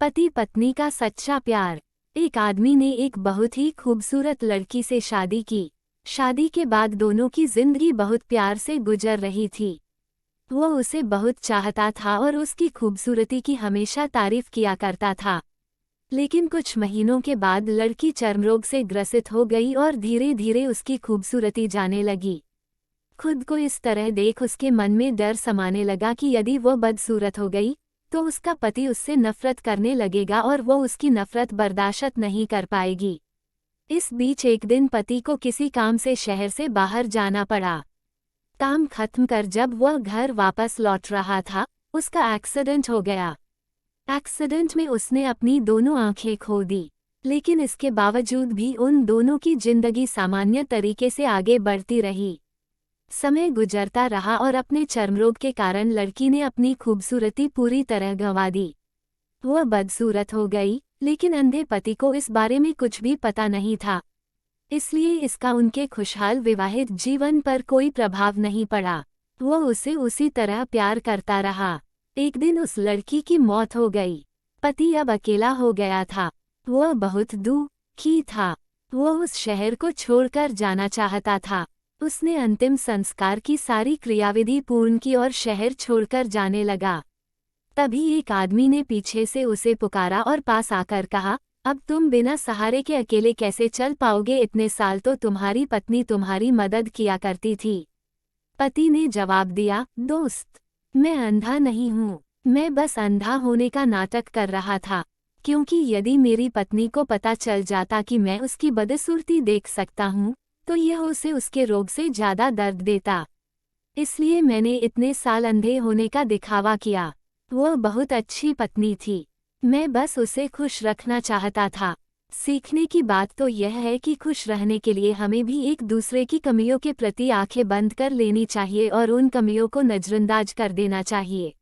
पति पत्नी का सच्चा प्यार। एक आदमी ने एक बहुत ही खूबसूरत लड़की से शादी की। शादी के बाद दोनों की जिंदगी बहुत प्यार से गुजर रही थी। वो उसे बहुत चाहता था और उसकी खूबसूरती की हमेशा तारीफ किया करता था। लेकिन कुछ महीनों के बाद लड़की चर्मरोग से ग्रसित हो गई और धीरे धीरे उसकी खूबसूरती जाने लगी। खुद को इस तरह देख उसके मन में डर समाने लगा कि यदि वो बदसूरत हो गई तो उसका पति उससे नफरत करने लगेगा और वो उसकी नफरत बर्दाश्त नहीं कर पाएगी। इस बीच एक दिन पति को किसी काम से शहर से बाहर जाना पड़ा। काम खत्म कर जब वह घर वापस लौट रहा था, उसका एक्सीडेंट हो गया। एक्सीडेंट में उसने अपनी दोनों आंखें खो दी, लेकिन इसके बावजूद भी उन दोनों की जिंदगी सामान्य तरीके से आगे बढ़ती रही। समय गुजरता रहा और अपने चर्मरोग के कारण लड़की ने अपनी खूबसूरती पूरी तरह गंवा दी। वह बदसूरत हो गई, लेकिन अंधे पति को इस बारे में कुछ भी पता नहीं था। इसलिए इसका उनके खुशहाल विवाहित जीवन पर कोई प्रभाव नहीं पड़ा। वह उसे उसी तरह प्यार करता रहा। एक दिन उस लड़की की मौत हो गई। पति अब अकेला हो गया था। वह बहुत दुखी था। वह उस शहर को छोड़कर जाना चाहता था। उसने अंतिम संस्कार की सारी क्रियाविधि पूर्ण की और शहर छोड़कर जाने लगा। तभी एक आदमी ने पीछे से उसे पुकारा और पास आकर कहा, अब तुम बिना सहारे के अकेले कैसे चल पाओगे? इतने साल तो तुम्हारी पत्नी तुम्हारी मदद किया करती थी। पति ने जवाब दिया, दोस्त, मैं अंधा नहीं हूँ, मैं बस अंधा होने का नाटक कर रहा था, क्योंकि यदि मेरी पत्नी को पता चल जाता कि मैं उसकी बदसूरती देख सकता हूँ तो यह उसे उसके रोग से ज़्यादा दर्द देता। इसलिए मैंने इतने साल अंधे होने का दिखावा किया। वह बहुत अच्छी पत्नी थी, मैं बस उसे खुश रखना चाहता था। सीखने की बात तो यह है कि खुश रहने के लिए हमें भी एक दूसरे की कमियों के प्रति आंखें बंद कर लेनी चाहिए और उन कमियों को नज़रअंदाज कर देना चाहिए।